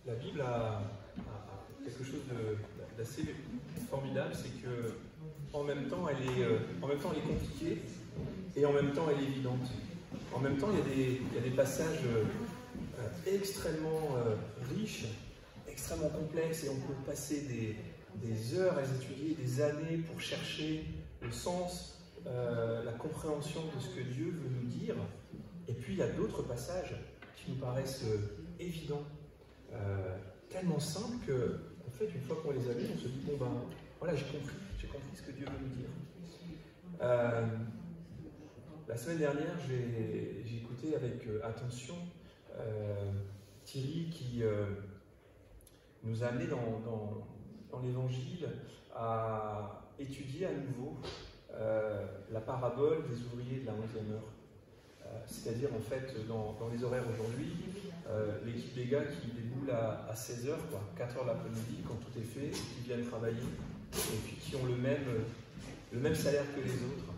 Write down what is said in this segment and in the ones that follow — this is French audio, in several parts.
La Bible a quelque chose d'assez formidable, c'est que en même temps elle est compliquée et en même temps elle est évidente. En même temps, il y a des passages extrêmement riches, extrêmement complexes, et on peut passer des heures à les étudier, des années pour chercher le sens, la compréhension de ce que Dieu veut nous dire. Et puis il y a d'autres passages qui nous paraissent évidents, tellement simples que, en fait, une fois qu'on les a lus, on se dit, bon ben, voilà, j'ai compris ce que Dieu veut nous dire. La semaine dernière, j'ai écouté avec attention Thierry qui nous a amené dans l'Évangile à étudier à nouveau la parabole des ouvriers de la 11e heure. C'est-à-dire, en fait, dans les horaires aujourd'hui, l'équipe des gars qui déboulent à 16h, 4h l'après-midi, quand tout est fait, qui viennent travailler, et puis qui ont le même salaire que les autres.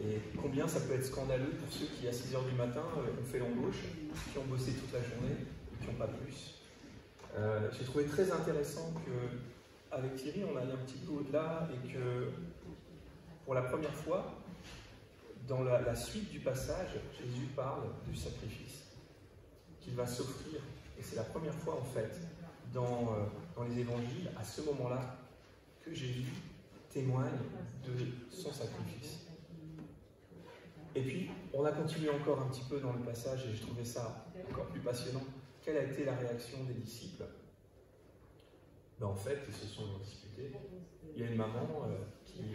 Et combien ça peut être scandaleux pour ceux qui, à 6h du matin, ont fait l'embauche, qui ont bossé toute la journée et qui n'ont pas plus. J'ai trouvé très intéressant qu'avec Thierry, on allait un petit peu au-delà et que, pour la première fois, dans la suite du passage, Jésus parle du sacrifice qu'il va s'offrir. Et c'est la première fois, en fait, dans les évangiles, à ce moment-là, que Jésus témoigne de son sacrifice. Et puis, on a continué encore un petit peu dans le passage, et je trouvais ça encore plus passionnant. Quelle a été la réaction des disciples? Ben, en fait, ils se sont disputés. Il y a une maman qui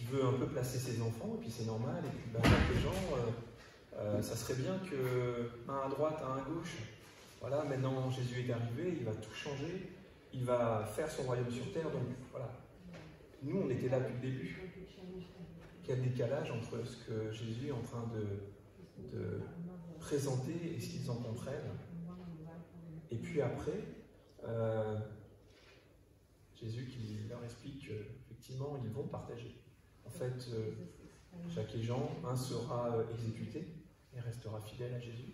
veut un peu placer ses enfants, et puis c'est normal, et puis ben, les gens, ça serait bien que un à droite, un à gauche. Voilà, maintenant Jésus est arrivé, il va tout changer, il va faire son royaume sur terre, donc voilà. Nous, on était là depuis le début. Quel décalage entre ce que Jésus est en train de présenter et ce qu'ils en comprennent. Et puis après, Jésus qui leur explique qu'effectivement, ils vont partager. En fait, Jacques et Jean, un sera exécuté et restera fidèle à Jésus,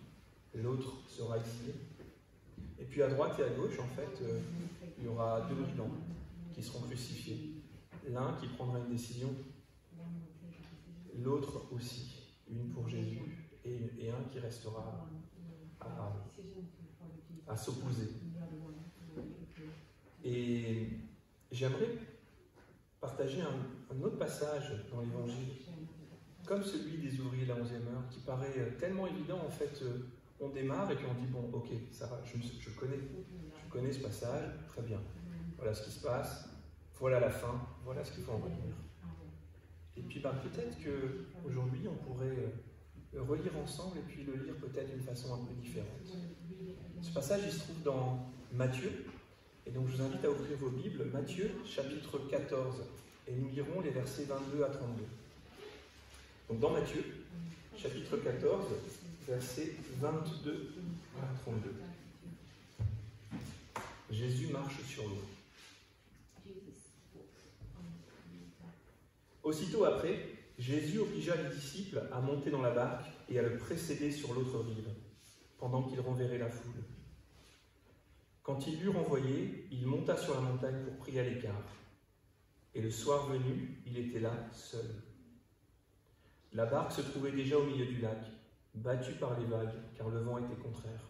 l'autre sera exilé. Et puis à droite et à gauche, en fait, il y aura deux brigands qui seront crucifiés. L'un qui prendra une décision, l'autre aussi, une pour Jésus et un qui restera à s'opposer. Et j'aimerais partager un autre passage dans l'Évangile, comme celui des ouvriers de la 11e heure, qui paraît tellement évident. En fait, on démarre et puis on dit, bon, ok, ça va, je connais ce passage, très bien. Voilà ce qui se passe, voilà la fin, voilà ce qu'il faut en retenir. Et puis peut-être qu'aujourd'hui, on pourrait le relire ensemble et puis le lire peut-être d'une façon un peu différente. Ce passage, il se trouve dans Matthieu. Et donc, je vous invite à ouvrir vos Bibles, Matthieu, chapitre 14. Et nous lirons les versets 22 à 32. Donc, dans Matthieu, chapitre 14, versets 22 à 32. Jésus marche sur l'eau. Aussitôt après, Jésus obligea les disciples à monter dans la barque et à le précéder sur l'autre rive, pendant qu'il renverrait la foule. Quand il l'eut renvoyé, il monta sur la montagne pour prier à l'écart. Et le soir venu, il était là, seul. La barque se trouvait déjà au milieu du lac, battue par les vagues, car le vent était contraire.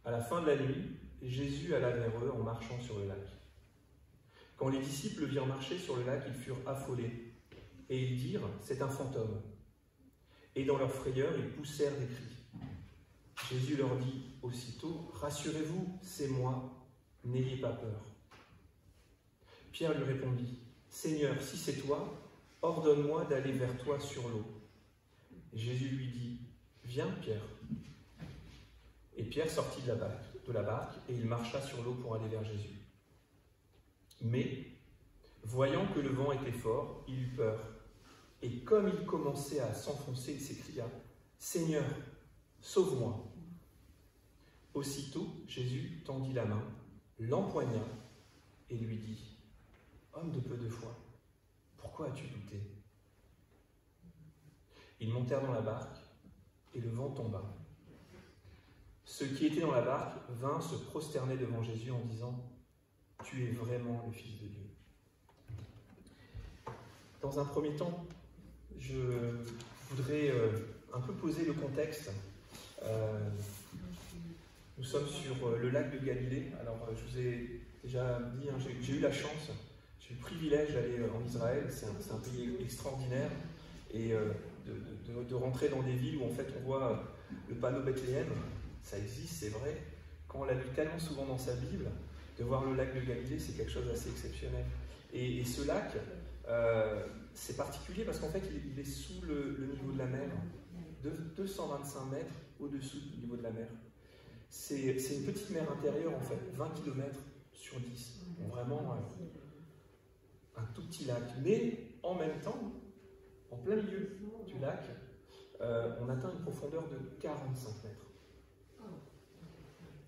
À la fin de la nuit, Jésus alla vers eux en marchant sur le lac. Quand les disciples le virent marcher sur le lac, ils furent affolés, et ils dirent « C'est un fantôme ». Et dans leur frayeur, ils poussèrent des cris. Jésus leur dit aussitôt « Rassurez-vous, c'est moi, n'ayez pas peur ». Pierre lui répondit « Seigneur, si c'est toi, ordonne-moi d'aller vers toi sur l'eau ». Jésus lui dit « Viens, Pierre ». Et Pierre sortit de la barque et il marcha sur l'eau pour aller vers Jésus. Mais, voyant que le vent était fort, il eut peur. Et comme il commençait à s'enfoncer, il s'écria « Seigneur, sauve-moi » Aussitôt, Jésus tendit la main, l'empoigna et lui dit « Homme de peu de foi, pourquoi as-tu douté » Ils montèrent dans la barque et le vent tomba. ceux qui étaient dans la barque vinrent se prosterner devant Jésus en disant « Tu es vraiment le Fils de Dieu ». Dans un premier temps, je voudrais un peu poser le contexte. Nous sommes sur le lac de Galilée. Alors, je vous ai déjà dit, hein, j'ai eu la chance, j'ai eu le privilège d'aller en Israël. C'est un pays extraordinaire. Et de rentrer dans des villes où en fait on voit le panneau Bethléem, ça existe, c'est vrai. Quand on l'a lu tellement souvent dans sa Bible, de voir le lac de Galilée, c'est quelque chose d'assez exceptionnel. Et ce lac, c'est particulier parce qu'en fait il est sous le niveau de la mer, de 225 mètres au-dessous du niveau de la mer. C'est une petite mer intérieure en fait, 20 km sur 10. Donc vraiment un tout petit lac. Mais en même temps, en plein milieu du lac, on atteint une profondeur de 45 mètres.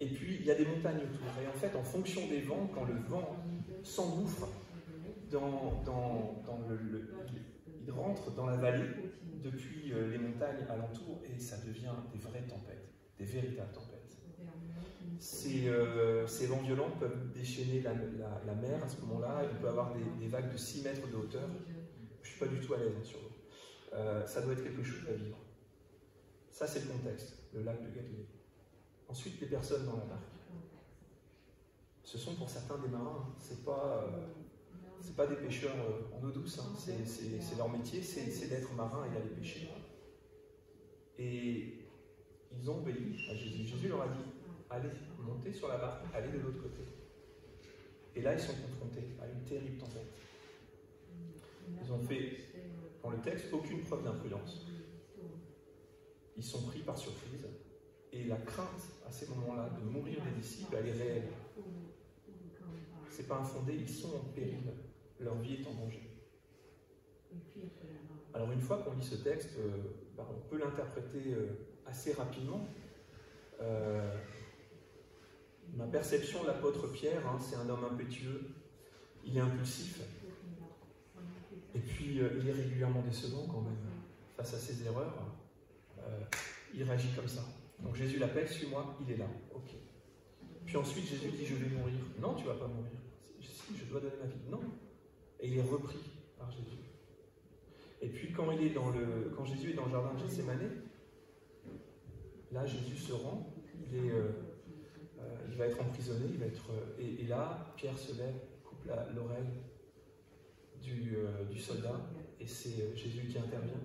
Et puis, il y a des montagnes autour. Et en fait, en fonction des vents, quand le vent s'engouffre, il rentre dans la vallée depuis les montagnes alentours et ça devient des vraies tempêtes, des véritables tempêtes. Ces vents violents peuvent déchaîner la mer à ce moment-là. Il peut y avoir des vagues de 6 mètres de hauteur. Je ne suis pas du tout à l'aise sur l'eau. Ça doit être quelque chose à vivre. Ça, c'est le contexte, le lac de Galilée. Ensuite, les personnes dans la barque. Ce sont pour certains des marins. C'est pas des pêcheurs en eau douce. Hein. C'est leur métier, c'est d'être marin et d'aller pêcher. Et ils ont obéi à Jésus. Jésus leur a dit, allez, montez sur la barque, allez de l'autre côté. Et là, ils sont confrontés à une terrible tempête. Ils ont fait, dans le texte, aucune preuve d'imprudence. Ils sont pris par surprise. Et la crainte, à ces moments-là, de mourir des disciples, elle est réelle. Ce n'est pas infondé, ils sont en péril. Leur vie est en danger. Alors, une fois qu'on lit ce texte, on peut l'interpréter assez rapidement. Ma perception de l'apôtre Pierre, hein, c'est un homme impétueux, il est impulsif. Et puis, il est régulièrement décevant quand même. Face à ses erreurs, il réagit comme ça. Donc Jésus l'appelle, suis-moi, il est là. Ok. Puis ensuite, Jésus dit, je vais mourir. Non, tu ne vas pas mourir. Si, je dois donner ma vie. Non. Et il est repris par Jésus. Et puis, quand Jésus est dans le jardin de Gethsémanée, là, Jésus se rend, il va être emprisonné, et là, Pierre se lève, coupe l'oreille du soldat, et c'est Jésus qui intervient.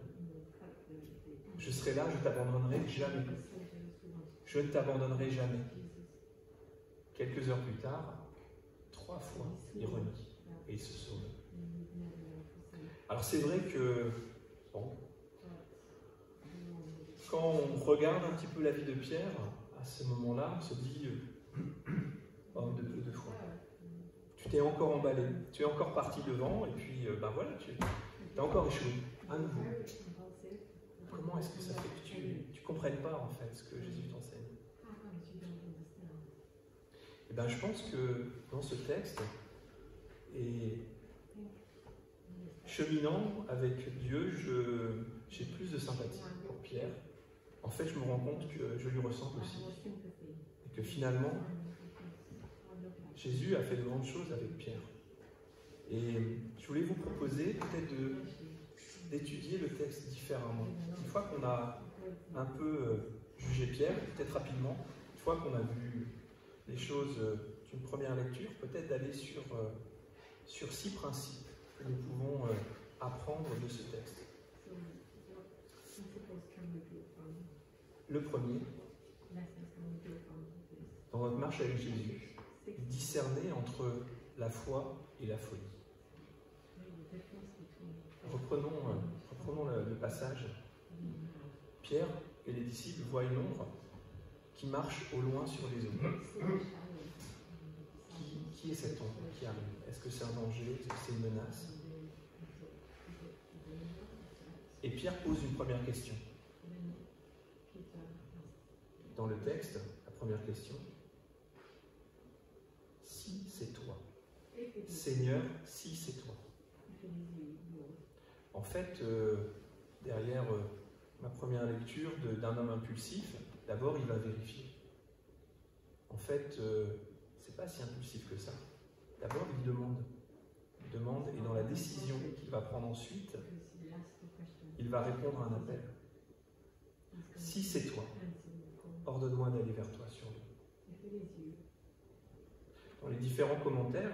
Je serai là, je ne t'abandonnerai jamais. Je ne t'abandonnerai jamais. Quelques heures plus tard, 3 fois, il renie et il se sauve. Alors c'est vrai que, bon, quand on regarde un petit peu la vie de Pierre, à ce moment-là, on se dit, homme de peu de foi. Tu t'es encore emballé, tu es encore parti devant, et puis, voilà, tu as encore échoué, à nouveau. Comment est-ce que ça fait que tu ne comprennes pas, en fait, ce que Jésus t'enseigne? Eh bien, je pense que dans ce texte, et cheminant avec Dieu, j'ai plus de sympathie pour Pierre. En fait, je me rends compte que je lui ressemble aussi. Et que finalement, Jésus a fait de grandes choses avec Pierre. Et je voulais vous proposer peut-être d'étudier le texte différemment. Une fois qu'on a un peu jugé Pierre, peut-être rapidement, une fois qu'on a vu les choses d'une première lecture, peut-être d'aller sur 6 principes que nous pouvons apprendre de ce texte. Le premier, dans notre marche avec Jésus, discerner entre la foi et la folie. Reprenons le passage. Pierre et les disciples voient une ombre qui marche au loin sur les eaux. Qui est cette ombre qui arrive? Est-ce que c'est un danger? Est-ce que c'est une menace? Et Pierre pose une première question. Dans le texte, la première question, si c'est toi, Seigneur, si c'est toi. En fait, derrière ma première lecture d'un homme impulsif, d'abord il va vérifier. fait, c'est pas si impulsif que ça. D'abord, il demande. Il demande, et dans la décision qu'il va prendre ensuite, il va répondre à un appel. Si c'est toi, ordonne-moi d'aller vers toi sur l'eau. Dans les différents commentaires,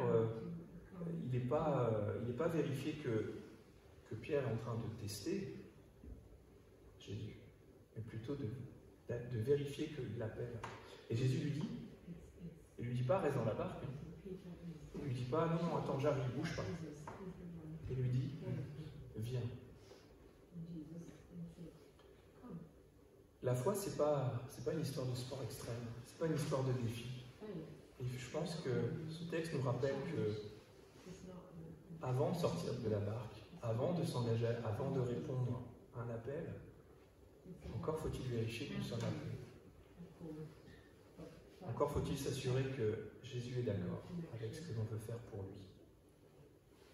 il n'est pas vérifié que Pierre est en train de tester Jésus, mais plutôt de vérifier qu'il l'appelle. Et Jésus lui dit, il ne lui dit pas reste dans la barque, il ne lui dit pas non, attends, j'arrive, bouge pas. Il lui dit viens. La foi, c'est pas une histoire de sport extrême, c'est pas une histoire de défi. Et je pense que ce texte nous rappelle que avant de sortir de la barque, avant de s'engager, avant de répondre à un appel, encore faut-il vérifier que nous sommes appelés. Encore faut-il s'assurer que Jésus est d'accord avec ce que l'on veut faire pour lui.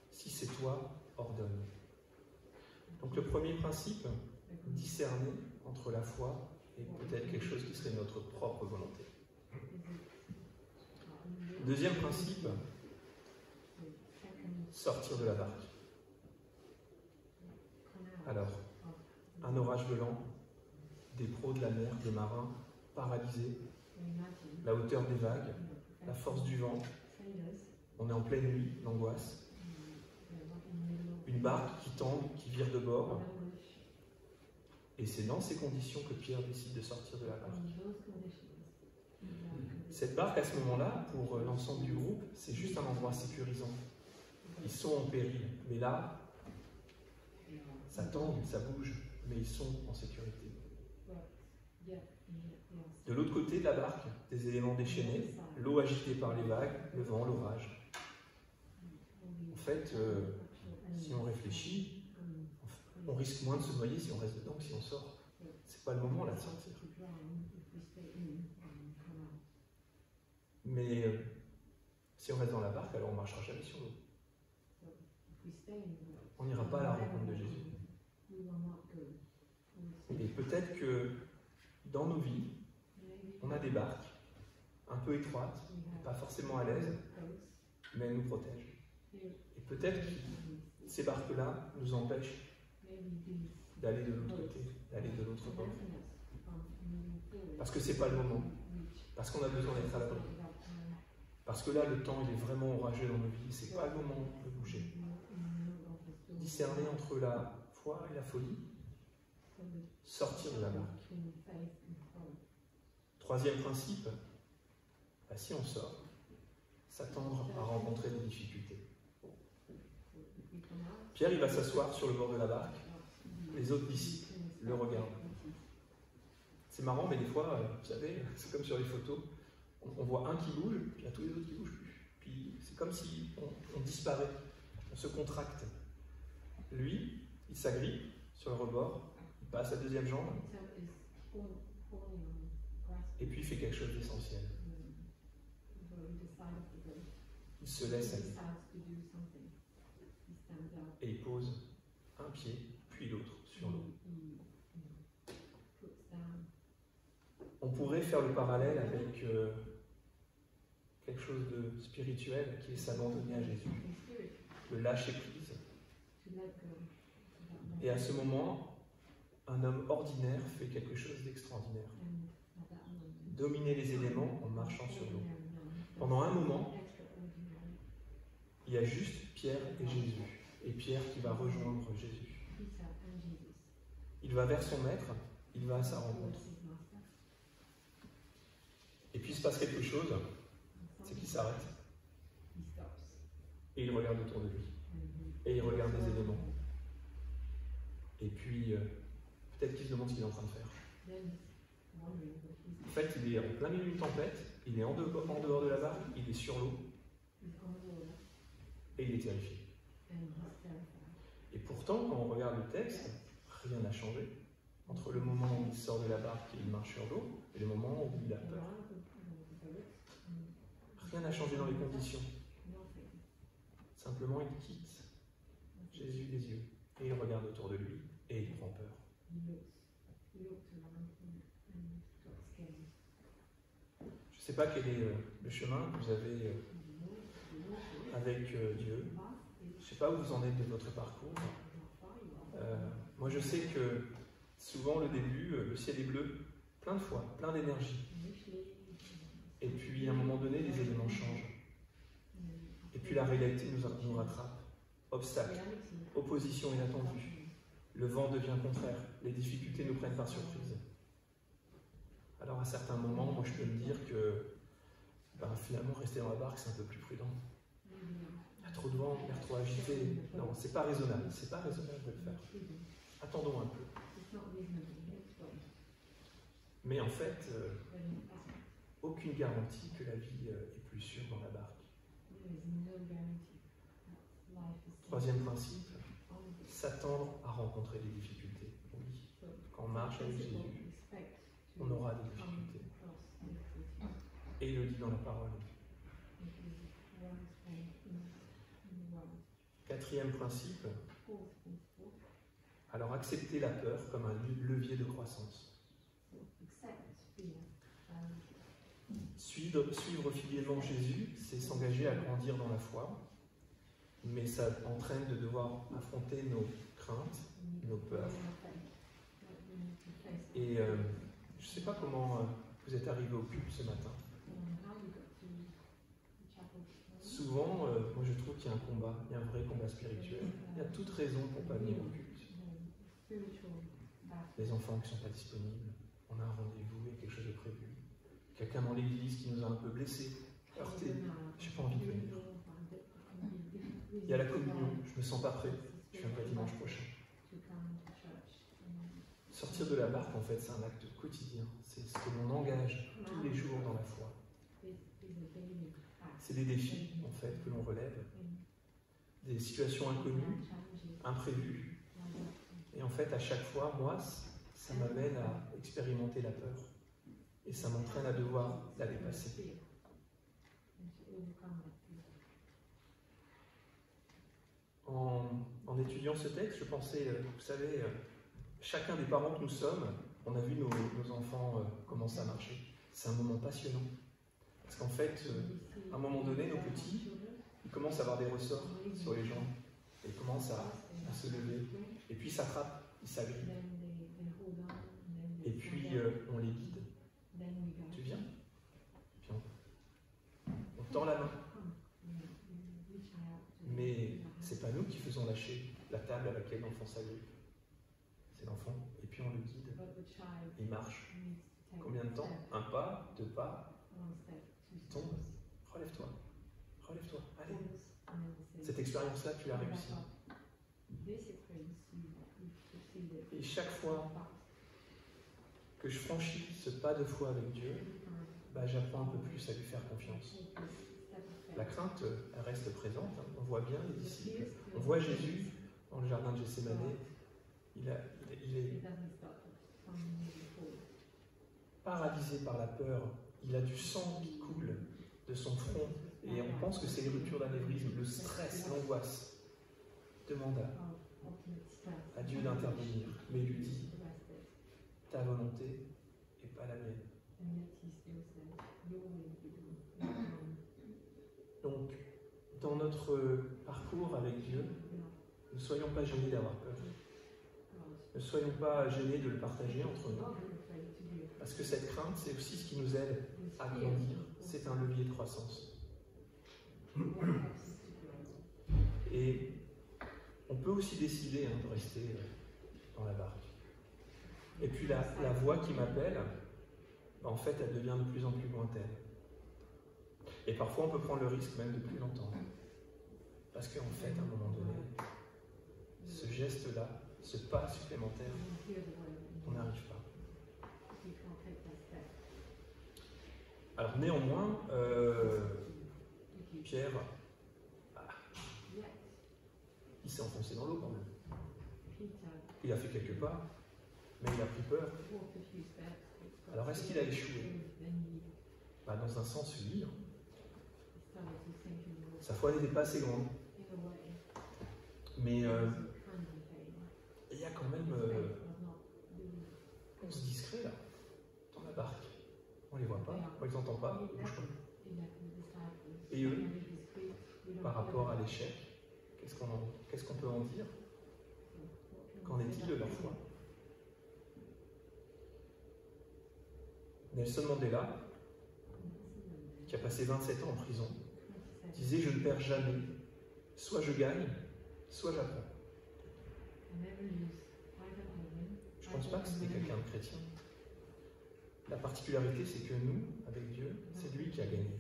Si c'est toi, ordonne. Donc le premier principe, discerner entre la foi et peut-être quelque chose qui serait notre propre volonté. Deuxième principe, sortir de la barque. Alors, un orage violent, des pros de la mer, des marins paralysés, la hauteur des vagues, la force du vent, on est en pleine nuit, l'angoisse, une barque qui tombe, qui vire de bord, et c'est dans ces conditions que Pierre décide de sortir de la barque. Cette barque, à ce moment-là, pour l'ensemble du groupe, c'est juste un endroit sécurisant. Ils sont en péril, mais là, ça tangue, ça bouge, mais ils sont en sécurité. De l'autre côté de la barque, des éléments déchaînés, l'eau agitée par les vagues, le vent, l'orage. En fait, si on réfléchit, on risque moins de se noyer si on reste dedans que si on sort. C'est pas le moment là de sortir. Mais si on reste dans la barque, alors on ne marchera jamais sur l'eau. On n'ira pas à la rencontre de Jésus. Et peut-être que dans nos vies, on a des barques un peu étroites, pas forcément à l'aise, mais elles nous protègent. Et peut-être que ces barques-là nous empêchent d'aller de l'autre côté, d'aller de l'autre bord. Parce que ce n'est pas le moment. Parce qu'on a besoin d'être à l'abri. Parce que là, le temps, il est vraiment orageux dans nos vies. Ce n'est pas le moment de bouger. Discerner entre la foi et la folie. Sortir de la barque. Troisième principe, si on sort, s'attendre à rencontrer des difficultés. Pierre, il va s'asseoir sur le bord de la barque. Les autres disciples le regardent. C'est marrant, mais des fois, vous savez, c'est comme sur les photos, on voit un qui bouge, puis il y a tous les autres qui ne bougent plus. Puis c'est comme si on disparaît, on se contracte. Lui, il s'agrippe sur le rebord, il passe la deuxième jambe, et puis il fait quelque chose d'essentiel. Il se laisse aller. Et il pose un pied, puis l'autre sur l'eau. On pourrait faire le parallèle avec quelque chose de spirituel qui est s'abandonner à Jésus, le lâcher prise. Et à ce moment, un homme ordinaire fait quelque chose d'extraordinaire. Dominer les éléments en marchant sur l'eau. Pendant un moment, il y a juste Pierre et Jésus. Et Pierre qui va rejoindre Jésus. Il va vers son maître, il va à sa rencontre. Et puis il se passe quelque chose, c'est qu'il s'arrête. Et il regarde autour de lui. Et il regarde les éléments. Et puis, peut-être qu'il se demande ce qu'il est en train de faire. En fait, il est en plein milieu d'une tempête, il est en dehors de la barque, il est sur l'eau. Et il est terrifié. Et pourtant, quand on regarde le texte, rien n'a changé entre le moment où il sort de la barque et il marche sur l'eau et le moment où il a peur. Rien n'a changé dans les conditions. Simplement, il quitte Jésus des yeux et il regarde autour de lui et il prend peur. Je ne sais sais pas quel est le chemin que vous avez avec Dieu. Je ne sais pas où vous en êtes de votre parcours. Moi, je sais que souvent, le début, le ciel est bleu, plein de fois, plein d'énergie. Et puis, à un moment donné, les éléments changent. Et puis, la réalité nous rattrape. Obstacles, opposition inattendue. Le vent devient contraire. Les difficultés nous prennent par surprise. Alors, à certains moments, moi, je peux me dire que finalement, rester dans la barque, c'est un peu plus prudent. Il y a trop de vent, l'air trop agité. Non, c'est pas raisonnable. C'est pas raisonnable de le faire. Attendons un peu. Mais en fait, aucune garantie que la vie est plus sûre dans la barque. Troisième principe, s'attendre à rencontrer des difficultés. Oui, quand on marche avec Jésus, on aura des difficultés. Et il le dit dans la parole. Quatrième principe, alors accepter la peur comme un levier de croissance. Suivre fidèlement Jésus, c'est s'engager à grandir dans la foi, mais ça entraîne de devoir affronter nos craintes, nos peurs. Et je ne sais pas comment vous êtes arrivé au culte ce matin. Souvent, moi je trouve qu'il y a un combat, il y a un vrai combat spirituel. Il y a toute raison pour ne pas venir au culte. Les enfants qui ne sont pas disponibles, on a un rendez-vous, il y a quelque chose de prévu. Quelqu'un dans l'église qui nous a un peu blessés, heurtés, je n'ai pas envie de venir. Il y a la communion, je ne me sens pas prêt, je viendrai dimanche prochain. Sortir de la barque, en fait, c'est un acte quotidien. C'est ce que l'on engage tous les jours dans la foi. C'est des défis, en fait, que l'on relève. Des situations inconnues, imprévues. Et en fait, à chaque fois, moi, ça m'amène à expérimenter la peur. Et ça m'entraîne à devoir la dépasser. En étudiant ce texte, je pensais, vous savez, chacun des parents que nous sommes, on a vu nos enfants commencer à marcher. C'est un moment passionnant. Parce qu'en fait, à un moment donné, nos petits, ils commencent à avoir des ressorts sur les jambes. Ils commencent à se lever. Et puis ils s'attrapent, ils s'agrippent. Et puis on les guide. Tu viens? Puis on tend la main. Mais c'est pas nous qui faisons lâcher la table à laquelle l'enfant s'agrippe. C'est l'enfant. Et puis on le guide. Il marche. Combien de temps? Un pas, deux pas. Tombe. Relève-toi. Relève-toi. Allez. Cette expérience-là, tu l'as réussi. Et chaque fois que je franchis ce pas de foi avec Dieu, j'apprends un peu plus à lui faire confiance. La crainte, elle reste présente. On voit bien les disciples. On voit Jésus dans le jardin de Gethsémane. Il est paralysé par la peur. Il a du sang qui coule de son front. Et on pense que c'est les ruptures d'anévrisme, le stress, l'angoisse. Demande à Dieu d'intervenir. Mais il lui dit, ta volonté et pas la mienne. Donc, dans notre parcours avec Dieu, ne soyons pas gênés d'avoir peur. Ne soyons pas gênés de le partager entre nous. Parce que cette crainte, c'est aussi ce qui nous aide à grandir. C'est un levier de croissance. Et on peut aussi décider de rester dans la barque. Et puis la voix qui m'appelle, en fait, elle devient de plus en plus lointaine. Et parfois, on peut prendre le risque même de plus l'entendre. Parce qu'en fait, à un moment donné, ce geste-là, ce pas supplémentaire, on n'arrive pas. Alors néanmoins, Pierre, il s'est enfoncé dans l'eau quand même. Il a fait quelques pas, mais il a pris peur. Alors est-ce qu'il a échoué? Dans un sens, oui. Sa foi n'était pas assez grande. Mais il y a quand même 11 discrets là, dans la barque. On ne les voit pas, on ne les entend pas, ils bougent pas. Et eux, par rapport à l'échec, qu'est-ce qu'on peut en dire? Qu'en est-il de leur foi? Nelson Mandela, qui a passé 27 ans en prison, disait « Je ne perds jamais, soit je gagne, soit j'apprends ». Je ne pense pas que c'était quelqu'un de chrétien. La particularité, c'est que nous, avec Dieu, c'est lui qui a gagné.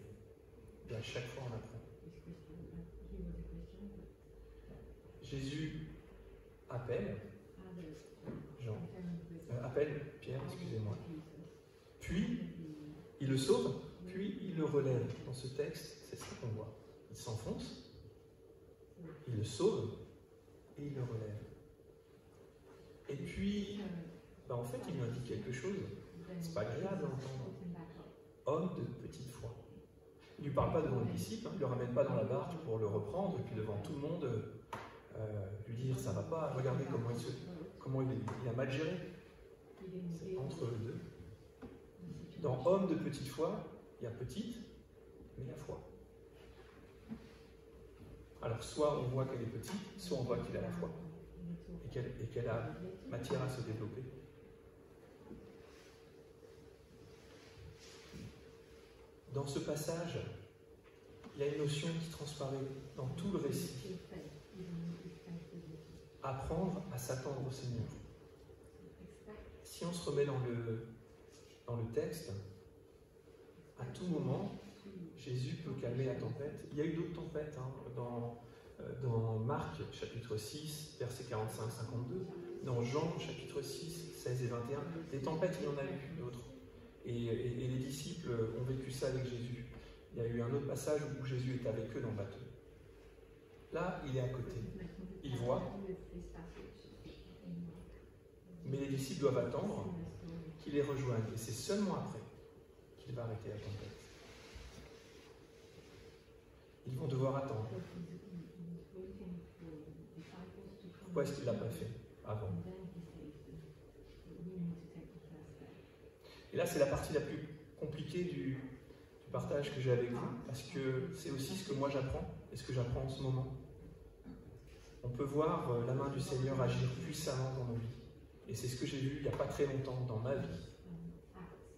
Et à chaque fois, on apprend. Jésus appelle Pierre, excusez-moi. Puis, il le sauve, puis il le relève. Dans ce texte, c'est ça qu'on voit. Il s'enfonce, il le sauve, et il le relève. Et puis, en fait, il lui indique quelque chose. C'est pas agréable à entendre. Homme de petite foi. Il ne lui parle pas devant les disciples, il ne le ramène pas dans la barque pour le reprendre, et puis devant tout le monde, lui dire ça va pas, regardez comment il a mal géré. C'est entre eux deux. Dans homme de petite foi, il y a petite, mais il y a foi. Alors soit on voit qu'elle est petite, soit on voit qu'il a la foi, et qu'elle a matière à se développer. Dans ce passage, il y a une notion qui transparaît dans tout le récit. Apprendre à s'attendre au Seigneur. Si on se remet dans le texte, à tout moment, Jésus peut calmer la tempête. Il y a eu d'autres tempêtes dans Marc, chapitre 6, versets 45-52, dans Jean, chapitre 6, 16 et 21. Des tempêtes, il y en a eu d'autres. Et les disciples ont vécu ça avec Jésus. Il y a eu un autre passage où Jésus est avec eux dans le bateau. Là, il est à côté. Il voit. Mais les disciples doivent attendre qu'il les rejoigne. Et c'est seulement après qu'il va arrêter la tempête. Ils vont devoir attendre. Pourquoi est-ce qu'il ne l'a pas fait avant? Et là, c'est la partie la plus compliquée du partage que j'ai avec vous, parce que c'est aussi ce que moi j'apprends, et ce que j'apprends en ce moment. On peut voir la main du Seigneur agir puissamment dans nos vies. Et c'est ce que j'ai vu il n'y a pas très longtemps dans ma vie.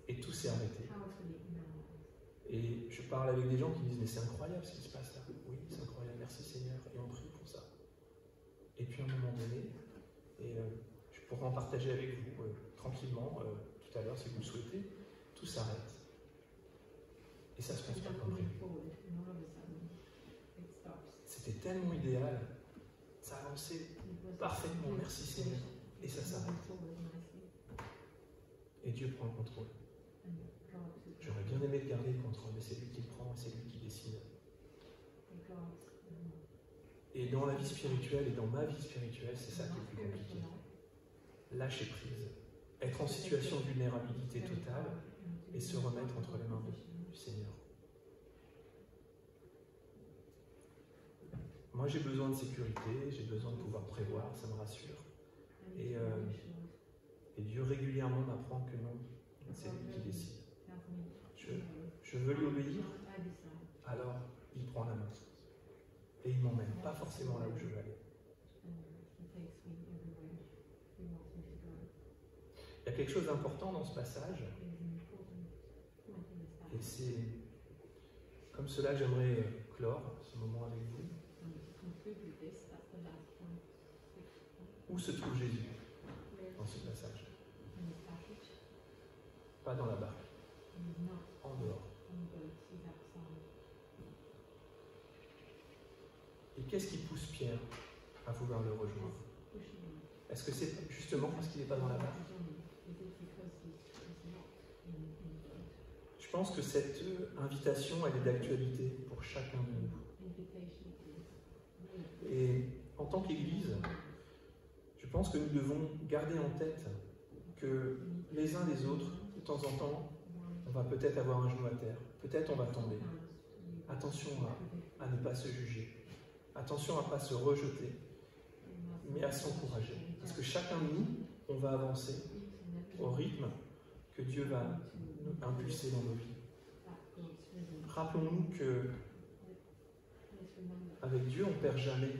Et tout s'est arrêté. Et je parle avec des gens qui me disent « Mais c'est incroyable ce qui se passe là. » Oui, c'est incroyable, merci Seigneur. Et on prie pour ça. Et puis à un moment donné, je pourrais en partager avec vous tranquillement, tout à l'heure si vous le souhaitez, tout s'arrête. Et ça se passe pas comme prévu. C'était tellement idéal, ça avançait parfaitement, merci Seigneur. Et ça s'arrête. Et Dieu prend le contrôle. J'aurais bien aimé de garder le contrôle, mais c'est lui qui le prend et c'est lui qui décide. Et dans la vie spirituelle et dans ma vie spirituelle, c'est ça qui est le plus compliqué. Lâcher prise. Être en situation de vulnérabilité totale et se remettre entre les mains du Seigneur. Moi, j'ai besoin de sécurité, j'ai besoin de pouvoir prévoir, ça me rassure. Et Dieu régulièrement m'apprend que non, c'est lui qui décide. Je veux lui obéir, alors il prend la main. Et il m'emmène, pas forcément là où je veux aller. Il y a quelque chose d'important dans ce passage, et c'est comme cela que j'aimerais clore ce moment avec vous. Où se trouve Jésus dans ce passage? Pas dans la barque, en dehors. Et qu'est-ce qui pousse Pierre à vouloir le rejoindre? Est-ce que c'est justement parce qu'il n'est pas dans la barque? Je pense que cette invitation, elle est d'actualité pour chacun de nous. Et en tant qu'Église, je pense que nous devons garder en tête que les uns les autres, de temps en temps, on va peut-être avoir un genou à terre, peut-être on va tomber. Attention à ne pas se juger, attention à ne pas se rejeter, mais à s'encourager. Parce que chacun de nous, on va avancer au rythme que Dieu va nous impulser dans nos vies. Rappelons-nous que avec Dieu, on ne perd jamais,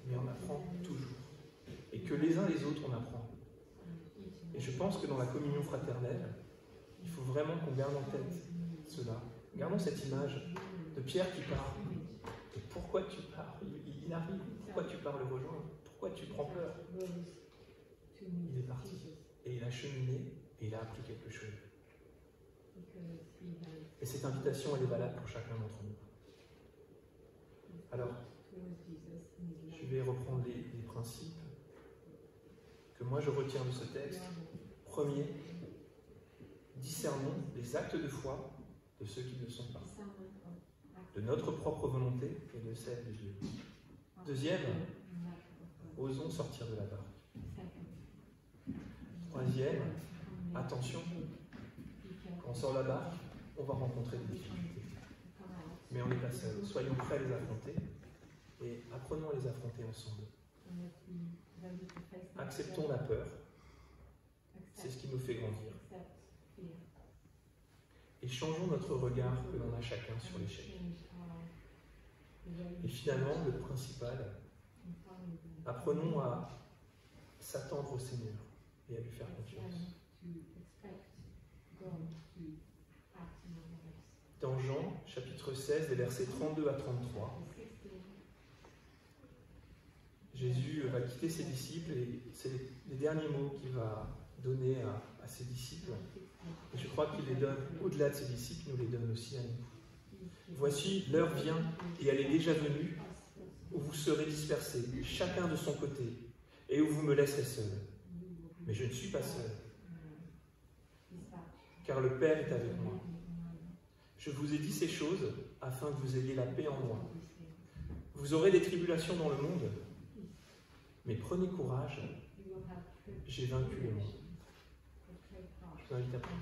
mais on apprend toujours. Et que les uns les autres, on apprend. Et je pense que dans la communion fraternelle, il faut vraiment qu'on garde en tête cela. Gardons cette image de Pierre qui part. Et pourquoi tu pars? Il arrive. Pourquoi tu pars le rejoindre? Pourquoi tu prends peur? Il est parti. Et il a cheminé et il a appris quelque chose. Et cette invitation, elle est valable pour chacun d'entre nous. Alors, je vais reprendre les principes que moi je retiens de ce texte. Premier, discernons les actes de foi de ceux qui ne le sont pas, de notre propre volonté et de celle de Dieu. Deuxième, osons sortir de la barque. Troisième, attention, quand on sort de la barque, on va rencontrer des difficultés. Mais on n'est pas seul. Soyons prêts à les affronter et apprenons à les affronter ensemble. Acceptons la peur. C'est ce qui nous fait grandir. Et changeons notre regard que l'on a chacun sur l'échec. Et finalement, le principal, apprenons à s'attendre au Seigneur et à lui faire confiance. Dans Jean, chapitre 16, des versets 32 à 33, Jésus va quitter ses disciples et c'est les derniers mots qu'il va donner à ses disciples. Et je crois qu'il les donne, au-delà de ses disciples, il nous les donne aussi à nous. Voici, l'heure vient, et elle est déjà venue, où vous serez dispersés, chacun de son côté, et où vous me laisserez seul. Mais je ne suis pas seul, car le Père est avec moi. Je vous ai dit ces choses afin que vous ayez la paix en moi. Vous aurez des tribulations dans le monde, mais prenez courage, j'ai vaincu le monde. Je vous invite à prier.